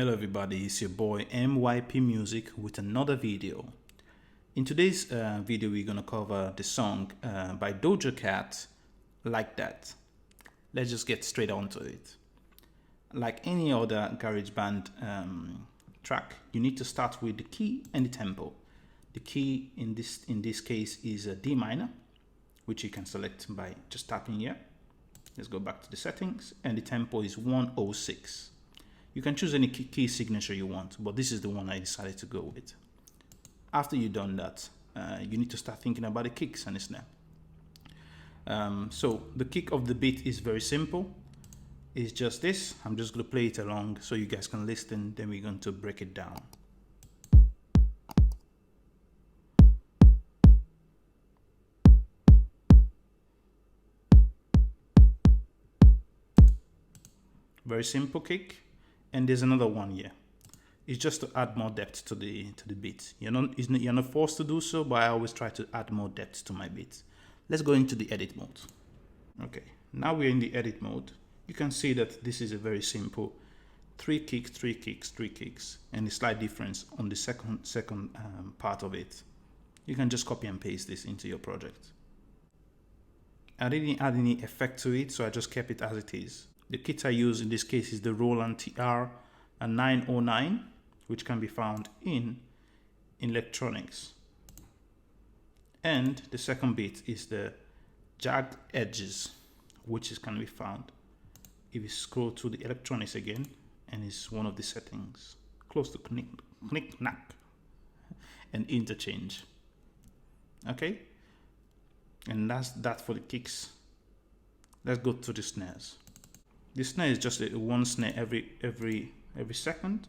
Hello everybody, it's your boy MYP Music with another video. In today's video we're going to cover the song by Doja Cat, Like That. Let's just get straight onto it. Like any other GarageBand track, you need to start with the key and the tempo. The key in this case is a D minor, which you can select by just tapping here. Let's go back to the settings, and the tempo is 106. You can choose any key signature you want, but this is the one I decided to go with. After you've done that, you need to start thinking about the kicks and the snare. So the kick of the beat is very simple. It's just this. I'm just going to play it along so you guys can listen, then we're going to break it down. Very simple kick. And there's another one here. It's just to add more depth to the beat. You're not forced to do so, but I always try to add more depth to my beats. Let's go into the edit mode. Okay, now we're in the edit mode. You can see that this is a very simple 3 kicks, 3 kicks, 3 kicks, and a slight difference on the second part of it. You can just copy and paste this into your project. I didn't add any effect to it, so I just kept it as it is. The kit I use in this case is the Roland TR-909, which can be found in electronics. And the second bit is the jagged edges, which can be found if you scroll to the electronics again, and it's one of the settings close to knick-knack and interchange. Okay, and that's that for the kicks. Let's go to the snares. The snare is just one snare every second.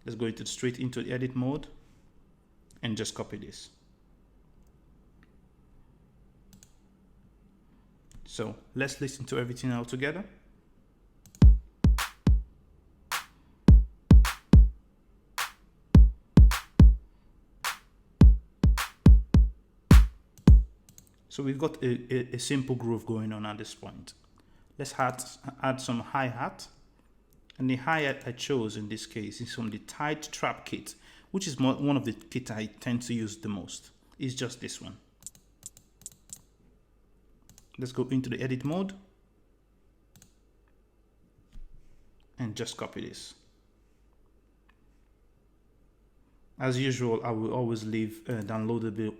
Let's go straight into the edit mode and just copy this. So let's listen to everything all together. So we've got a simple groove going on at this point. Let's add some hi-hat, and the hi-hat I chose in this case is from the Untitled Chapter kit, which is one of the kits I tend to use the most. It's just this one. Let's go into the edit mode and just copy this. As usual, I will always leave a downloadable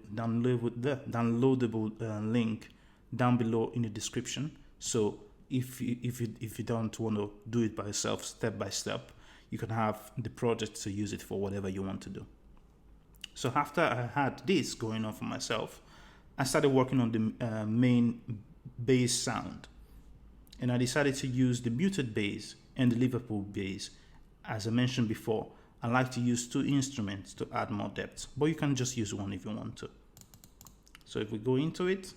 link down below in the description. So if you don't want to do it by yourself step by step, you can have the project to use it for whatever you want to do. So after I had this going on for myself, I started working on the main bass sound, and I decided to use the muted bass and the Liverpool bass. As I mentioned before, I like to use 2 instruments to add more depth, but you can just use one if you want to. So if we go into it,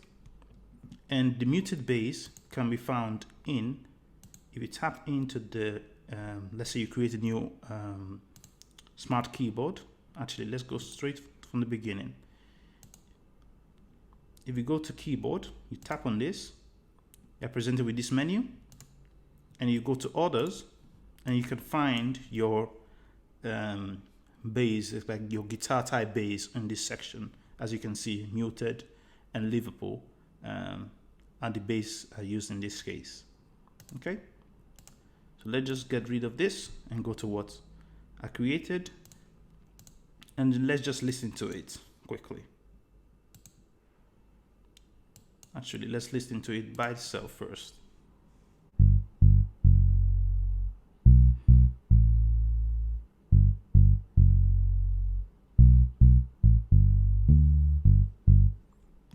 and the muted bass can be found in, if you tap into the, let's say you create a new smart keyboard. Actually, let's go straight from the beginning. If you go to keyboard, you tap on this, you're presented with this menu, and you go to others, and you can find your bass, it's like your guitar type bass in this section. As you can see, muted and Liverpool. And the bass I used in this case. Okay, so let's just get rid of this and go to what I created, and let's just listen to it quickly. Actually, let's listen to it by itself first.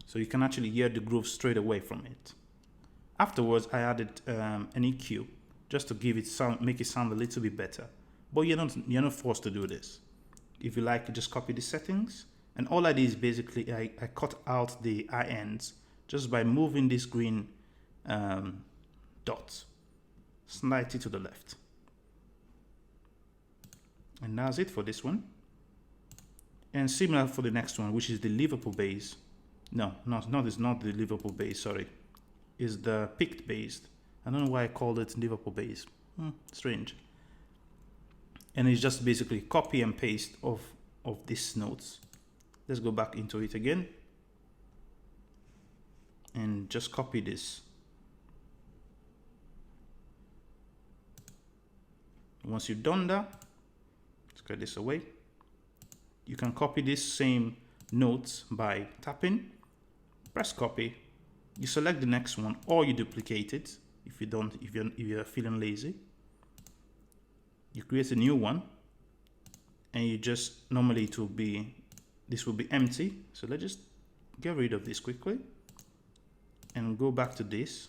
So you can actually hear the groove straight away from it. Afterwards, I added an EQ just to give it make it sound a little bit better. But you're not forced to do this. If you like, you just copy the settings. And all I did is basically I cut out the high ends just by moving this green dot slightly to the left. And that's it for this one. And similar for the next one, which is the Liverpool bass. No, it's not the Liverpool bass, sorry. It's the picked bass. I don't know why I called it Liverpool bass. Strange. And it's just basically copy and paste of these notes. Let's go back into it again and just copy this. Once you've done that, let's get this away. You can copy this same notes by tapping, press copy, you select the next one, or you duplicate it if you're feeling lazy. You create a new one, and you just, normally this will be empty, so let's just get rid of this quickly and go back to this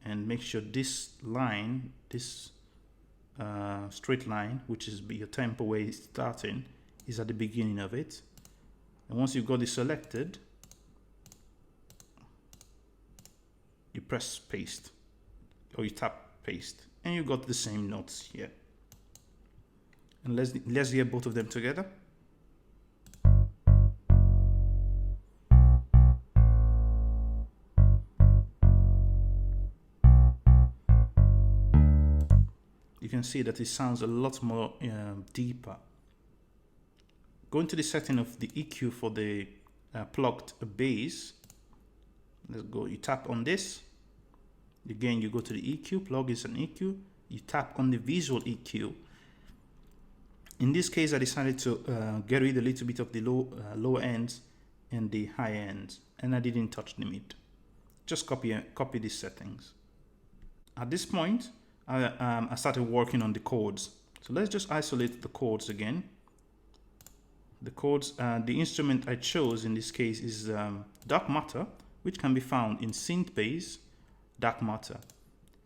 and make sure this line, this straight line, which is your tempo where it's starting, is at the beginning of it. And once you've got it selected, you press paste, or you tap paste, and you got the same notes here. And let's hear both of them together. You can see that it sounds a lot more deeper. Go into the setting of the EQ for the plugged bass. Let's go, you tap on this. Again, you go to the EQ, plugins and EQ. You tap on the visual EQ. In this case, I decided to get rid a little bit of the lower ends and the high ends, and I didn't touch the mid. Just copy these settings. At this point, I started working on the chords. So let's just isolate the chords again. The chords, the instrument I chose in this case is dark matter, which can be found in synth bass, dark matter.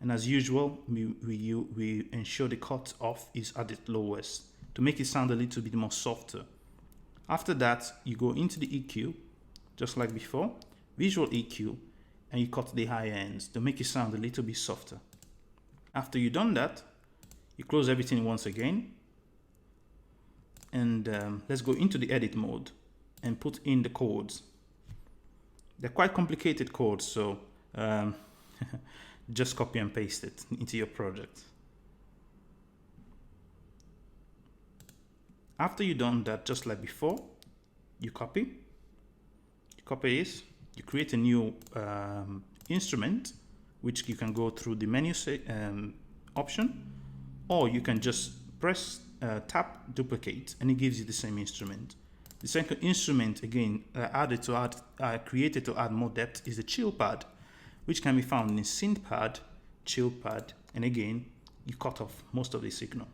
And as usual, we ensure the cut off is at its lowest to make it sound a little bit more softer. After that, you go into the EQ, just like before, visual EQ, and you cut the high ends to make it sound a little bit softer. After you've done that, you close everything once again, and let's go into the edit mode and put in the chords. They're quite complicated chords, so just copy and paste it into your project. After you've done that, just like before, you copy this, you create a new instrument, which you can go through the menu option, or you can just press tap duplicate, and it gives you the same instrument. The second instrument, again, created to add more depth, is the chill pad, which can be found in synth pad, chill pad, and again, you cut off most of the signal.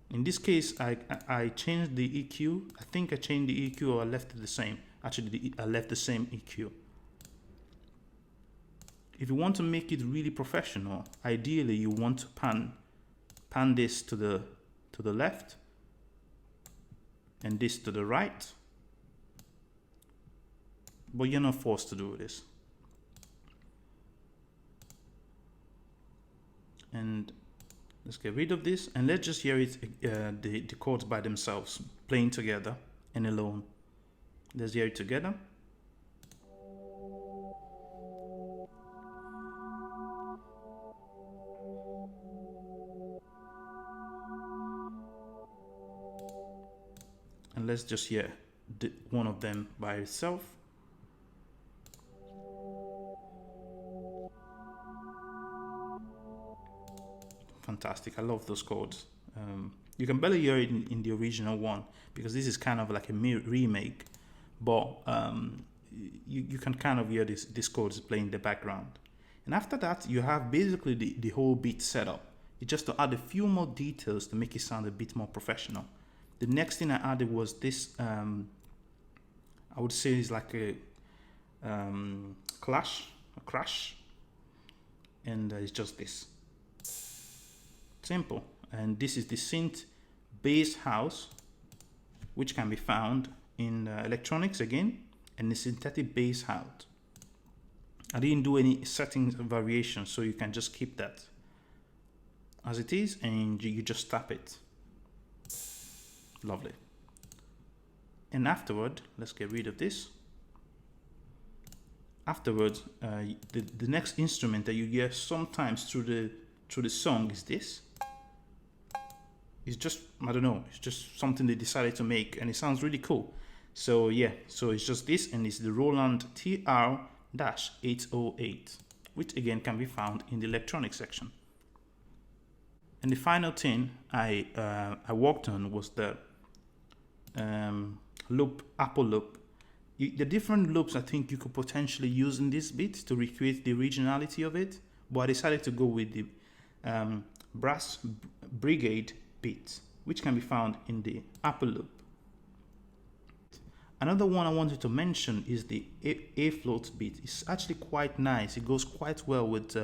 In this case, I changed the EQ. I think I changed the EQ, or I left it the same. Actually, I left the same EQ. If you want to make it really professional, ideally you want to pan this to the left and this to the right, but you're not forced to do this. And let's get rid of this, and let's just hear it, the chords by themselves, playing together and alone. Let's hear it together. And let's just hear one of them by itself. Fantastic, I love those chords. You can barely hear it in the original one because this is kind of like a remake, but you can kind of hear these chords playing in the background. And after that, you have basically the whole beat set up. It's just to add a few more details to make it sound a bit more professional. The next thing I added was this, I would say is like a crash, and it's just this. Simple. And this is the synth bass house, which can be found in electronics again, and the synthetic bass house. I didn't do any settings variation, so you can just keep that as it is, and you just tap it. Lovely. And afterward, let's get rid of this. Afterwards, the next instrument that you hear sometimes through the song is this. it's just, I don't know, it's just something they decided to make, and it sounds really cool. So yeah, so it's just this, and it's the Roland TR-808, which again can be found in the electronics section. And the final thing I worked on was the loop, Apple loop. The different loops I think you could potentially use in this beat to recreate the originality of it, but I decided to go with the Brass Brigade beat, which can be found in the Apple loop. Another one I wanted to mention is the A float beat. It's actually quite nice. It goes quite well with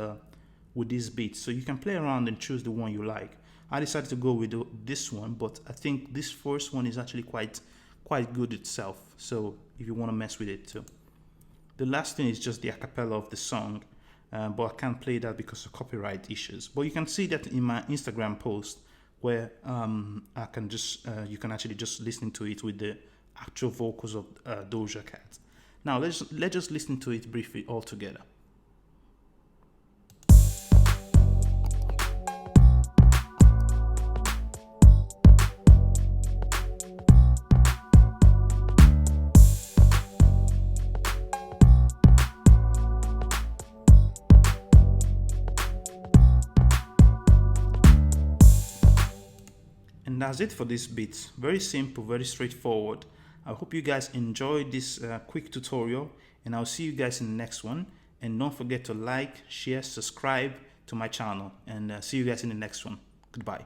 this beat, so you can play around and choose the one you like. I decided to go with this one, but I think this first one is actually quite good itself, so if you want to mess with it too. The last thing is just the acapella of the song, but I can't play that because of copyright issues. But you can see that in my Instagram post, where I can just you can actually just listen to it with the actual vocals of Doja Cat. Now let's just listen to it briefly all together. And that's it for this beat. Very simple, very straightforward. I hope you guys enjoyed this quick tutorial, and I'll see you guys in the next one. And don't forget to like, share, subscribe to my channel, and see you guys in the next one. Goodbye.